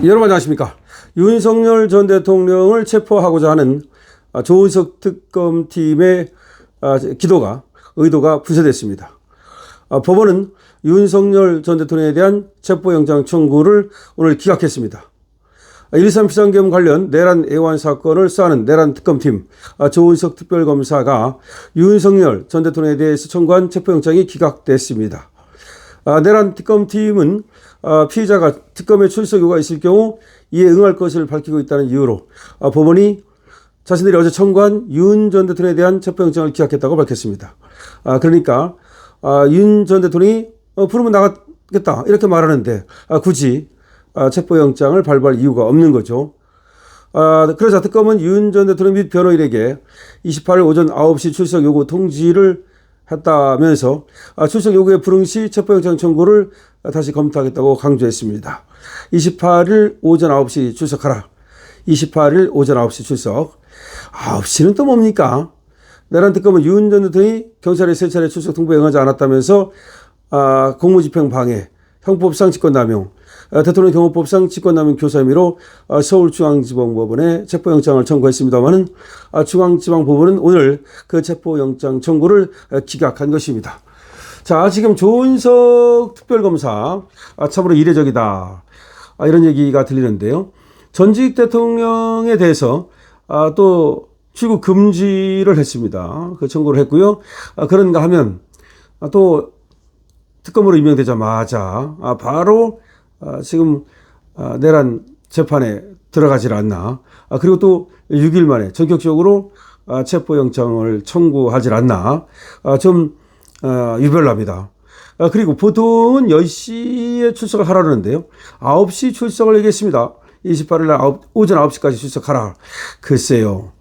여러분 안녕하십니까. 윤석열 전 대통령을 체포하고자 하는 조은석 특검팀의 의도가 분쇄됐습니다. 법원은 윤석열 전 대통령에 대한 체포영장 청구를 오늘 기각했습니다. 1.3 비상계엄 관련 내란 애완 사건을 수사하는 내란 특검팀 조은석 특별검사가 윤석열 전 대통령에 대해서 청구한 체포영장이 기각됐습니다. 내란 특검팀은 피의자가 특검에 출석 요구가 있을 경우 이에 응할 것을 밝히고 있다는 이유로 법원이 자신들이 어제 청구한 윤 전 대통령에 대한 체포영장을 기각했다고 밝혔습니다. 그러니까 윤 전 대통령이 부르면 나가겠다 이렇게 말하는데 굳이 체포영장을 발부할 이유가 없는 거죠. 그러자 특검은 윤 전 대통령 및 변호인에게 28일 오전 9시 출석 요구 통지를 했다면서 출석 요구에 불응 시 체포영장 청구를 다시 검토하겠다고 강조했습니다. 28일 오전 9시 출석하라. 28일 오전 9시 출석. 9시는 또 뭡니까? 내란 특검은 윤 전 대통령이 경찰에 3차례 출석 통보에 응하지 않았다면서 공무집행 방해, 형법상 직권남용, 대통령 경호법상 직권남용 교사 혐의로 서울중앙지방법원에 체포영장을 청구했습니다마는 중앙지방법원은 오늘 그 체포영장 청구를 기각한 것입니다. 자, 지금 조은석 특별검사 참으로 이례적이다 이런 얘기가 들리는데요. 전직 대통령에 대해서 또 출국 금지를 했습니다. 그 청구를 했고요. 그런가 하면 또 특검으로 임명되자마자 바로 지금 내란 재판에 들어가질 않나. 그리고 또 6일 만에 전격적으로 체포영장을 청구하질 않나. 좀 유별납니다. 그리고 보통은 10시에 출석을 하라는데요. 9시 출석을 얘기했습니다. 28일 날 오전 9시까지 출석하라. 글쎄요.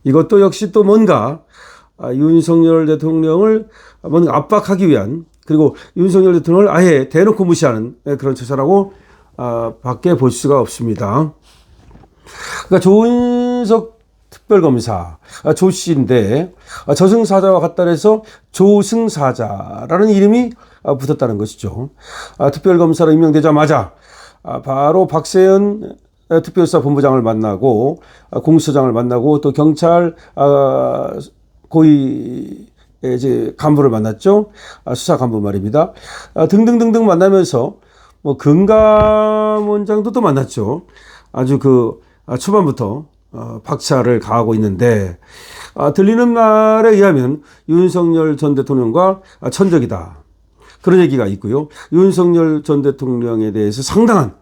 이것도 역시 또 뭔가 윤석열 대통령을 뭔가 압박하기 위한, 그리고 윤석열 대통령을 아예 대놓고 무시하는 그런 처사라고 밖에 볼 수가 없습니다. 그러니까 조은석 특별검사 조 씨인데 저승사자와 같다 해서 조승사자라는 이름이 붙었다는 것이죠. 특별검사로 임명되자마자 바로 박세현 특별수사본부장을 만나고 공수처장을 만나고 또 경찰 고위 이제 간부를 만났죠. 수사 간부 말입니다. 등등등등 만나면서 뭐 금감원장도 또 만났죠. 아주 초반부터 박차를 가하고 있는데 들리는 말에 의하면 윤석열 전 대통령과 천적이다. 그런 얘기가 있고요. 윤석열 전 대통령에 대해서 상당한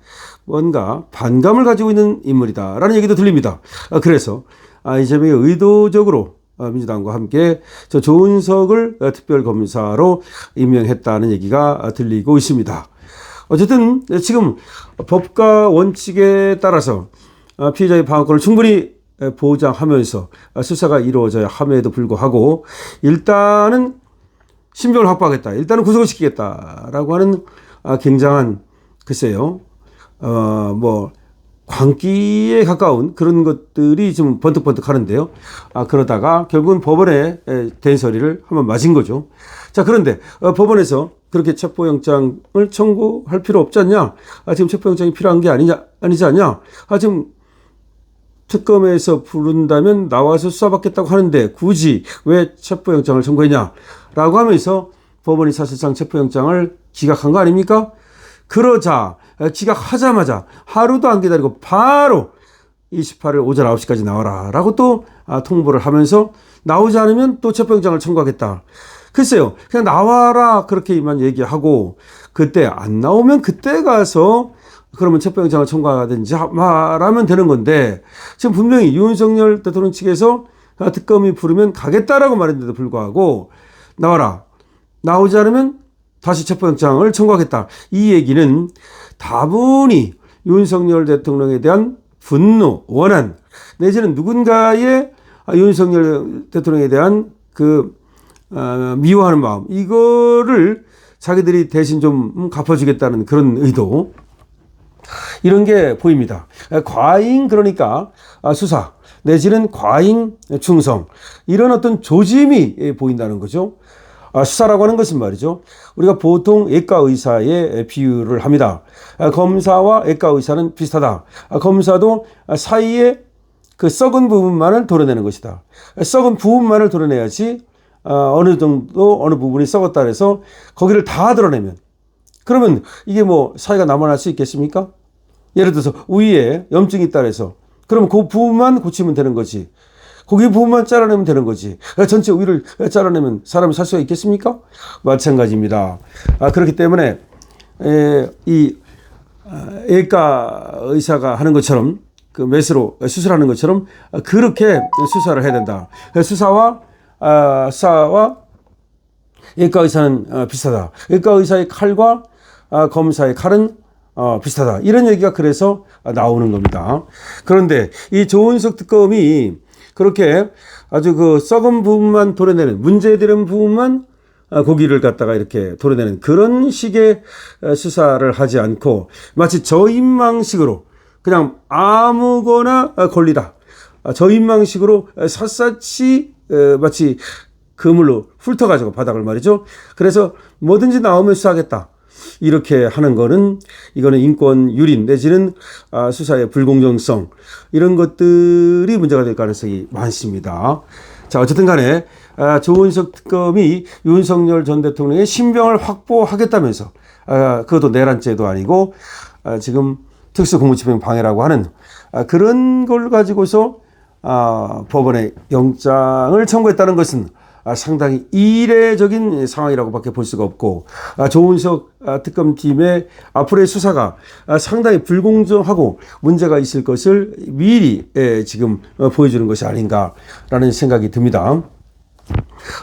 뭔가 반감을 가지고 있는 인물이다라는 얘기도 들립니다. 그래서 이재명이 의도적으로 민주당과 함께 저 조은석을 특별검사로 임명했다는 얘기가 들리고 있습니다. 어쨌든 지금 법과 원칙에 따라서 피해자의 방어권을 충분히 보장하면서 수사가 이루어져야 함에도 불구하고 일단은 신병을 확보하겠다. 일단은 구속을 시키겠다라고 하는 굉장한 글쎄요. 광기에 가까운 그런 것들이 좀 번뜩번뜩 하는데요. 그러다가 결국은 법원에 대소리를 한번 맞은 거죠. 자, 그런데 법원에서 그렇게 체포영장을 청구할 필요 없지 않냐? 지금 체포영장이 필요한 게 아니지 않냐? 지금 특검에서 부른다면 나와서 수사받겠다고 하는데 굳이 왜 체포영장을 청구했냐? 라고 하면서 법원이 사실상 체포영장을 기각한 거 아닙니까? 그러자 기각하자마자 하루도 안 기다리고 바로 28일 오전 9시까지 나와라 라고 또 통보를 하면서 나오지 않으면 또 체포영장을 청구하겠다. 글쎄요. 그냥 나와라 그렇게만 얘기하고 그때 안 나오면 그때 가서 그러면 체포영장을 청구하든지 말하면 되는 건데 지금 분명히 윤석열 대통령 측에서 특검이 부르면 가겠다라고 말했는데도 불구하고 나와라. 나오지 않으면 다시 체포영장을 청구하겠다. 이 얘기는 다분히 윤석열 대통령에 대한 분노, 원한 내지는 누군가의 윤석열 대통령에 대한 미워하는 마음 이거를 자기들이 대신 좀 갚아주겠다는 그런 의도 이런 게 보입니다. 과잉 그러니까 수사 내지는 과잉 충성 이런 어떤 조짐이 보인다는 거죠. 수사라고 하는 것은 말이죠. 우리가 보통 외과 의사의 비유를 합니다. 검사와 외과 의사는 비슷하다. 검사도 사이에 그 썩은 부분만을 도려내는 것이다. 썩은 부분만을 도려내야지 어느 정도 어느 부분이 썩었다 해서 거기를 다 드러내면 그러면 이게 뭐 사이가 남아날 수 있겠습니까? 예를 들어서 위에 염증이 있다 해서 그러면 그 부분만 고치면 되는 거지. 거기 부분만 잘라내면 되는 거지. 전체 위를 잘라내면 사람이 살 수가 있겠습니까? 마찬가지입니다. 그렇기 때문에 이 외과 의사가 하는 것처럼 그 메스로 수술하는 것처럼 그렇게 수사를 해야 된다. 수사와 외과 의사는 비슷하다. 외과 의사의 칼과 검사의 칼은 비슷하다. 이런 얘기가 그래서 나오는 겁니다. 그런데 이 조은석 특검이 그렇게 아주 그 썩은 부분만 도려내는 문제되는 부분만 고기를 갖다가 이렇게 도려내는 그런 식의 수사를 하지 않고 마치 저인망식으로 그냥 아무거나 걸리라. 저인망식으로 샅샅이 마치 그물로 훑어가지고 바닥을 말이죠. 그래서 뭐든지 나오면 수사하겠다. 이렇게 하는 거는 이거는 인권 유린 내지는 수사의 불공정성 이런 것들이 문제가 될 가능성이 많습니다. 자, 어쨌든 간에 조은석 특검이 윤석열 전 대통령의 신병을 확보하겠다면서 그것도 내란죄도 아니고 지금 특수공무집행 방해라고 하는 그런 걸 가지고서 법원에 영장을 청구했다는 것은 상당히 이례적인 상황이라고밖에 볼 수가 없고 조은석 특검팀의 앞으로의 수사가 상당히 불공정하고 문제가 있을 것을 미리 지금 보여주는 것이 아닌가라는 생각이 듭니다.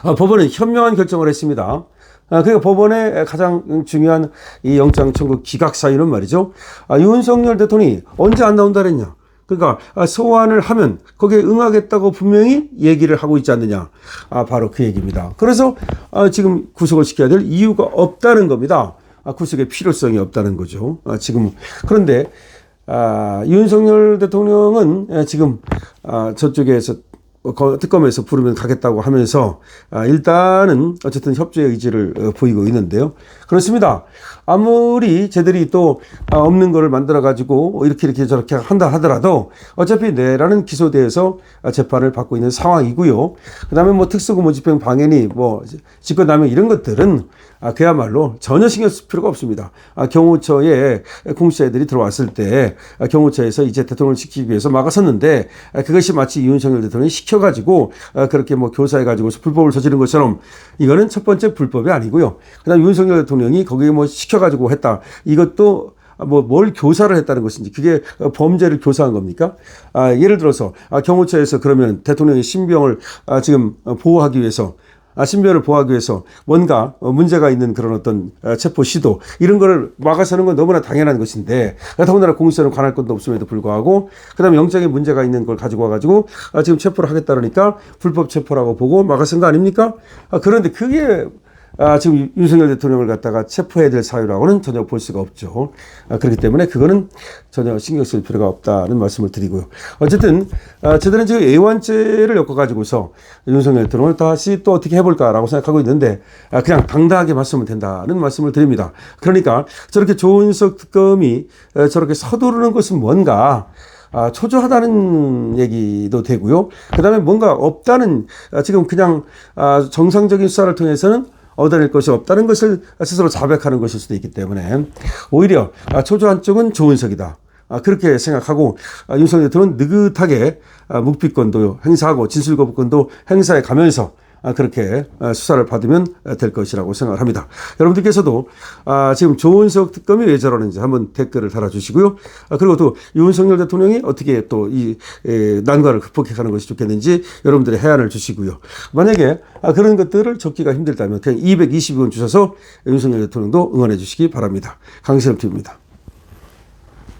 법원은 현명한 결정을 했습니다. 그러니까 법원의 가장 중요한 이 영장 청구 기각 사유는 말이죠. 윤석열 대통령이 언제 안 나온다 그랬냐. 그러니까 소환을 하면 거기에 응하겠다고 분명히 얘기를 하고 있지 않느냐. 바로 그 얘기입니다. 그래서 지금 구속을 시켜야 될 이유가 없다는 겁니다. 구속의 필요성이 없다는 거죠. 지금 그런데 윤석열 대통령은 지금 저쪽에서 특검에서 부르면 가겠다고 하면서 일단은 어쨌든 협조의 의지를 보이고 있는데요. 그렇습니다. 아무리 쟤들이 또 없는 거를 만들어 가지고 이렇게 저렇게 한다 하더라도 어차피 내라는 기소돼서 재판을 받고 있는 상황이고요. 그다음에 뭐 특수공무집행 방해니 뭐 직권남용 이런 것들은 그야말로 전혀 신경 쓸 필요가 없습니다. 경호처에 공수처애들이 들어왔을 때 경호처에서 이제 대통령을 지키기 위해서 막아섰는데 그것이 마치 윤석열 대통령이 시켜가지고 그렇게 뭐 교사해가지고서 불법을 저지른 것처럼 이거는 첫 번째 불법이 아니고요. 그다음 윤석열 대통령이 거기에 뭐 시켜가지고 했다. 이것도 뭐 뭘 교사를 했다는 것인지 그게 범죄를 교사한 겁니까? 예를 들어서 경호처에서 그러면 대통령의 신병을 지금 보호하기 위해서 신변을 보호하기 위해서 뭔가 문제가 있는 그런 어떤 체포 시도 이런 거를 막아서는 건 너무나 당연한 것인데 더군다나 공수처는 관할 것도 없음에도 불구하고 그다음에 영장에 문제가 있는 걸 가지고 와가지고 지금 체포를 하겠다니까 불법 체포라고 보고 막아선 거 아닙니까? 그런데 그게 지금 윤석열 대통령을 갖다가 체포해야 될 사유라고는 전혀 볼 수가 없죠. 그렇기 때문에 그거는 전혀 신경 쓸 필요가 없다는 말씀을 드리고요. 어쨌든 저들은 지금 애완죄를 엮어가지고서 윤석열 대통령을 다시 또 어떻게 해볼까라고 생각하고 있는데 그냥 당당하게 맞서면 된다는 말씀을 드립니다. 그러니까 저렇게 조은석 특검이 저렇게 서두르는 것은 뭔가 초조하다는 얘기도 되고요. 그 다음에 뭔가 없다는 지금 그냥 정상적인 수사를 통해서는 얻어낼 것이 없다는 것을 스스로 자백하는 것일 수도 있기 때문에 오히려 초조한 쪽은 조은석이다. 그렇게 생각하고 윤석열 대통령은 느긋하게 묵비권도 행사하고 진술거부권도 행사해 가면서 그렇게 수사를 받으면 될 것이라고 생각을 합니다. 여러분들께서도 지금 조은석 특검이 왜 저러는지 한번 댓글을 달아주시고요. 그리고 또 윤석열 대통령이 어떻게 또 이 난관을 극복해가는 것이 좋겠는지 여러분들의 해안을 주시고요. 만약에 그런 것들을 적기가 힘들다면 그냥 220원 주셔서 윤석열 대통령도 응원해 주시기 바랍니다. 강신업 TV입니다.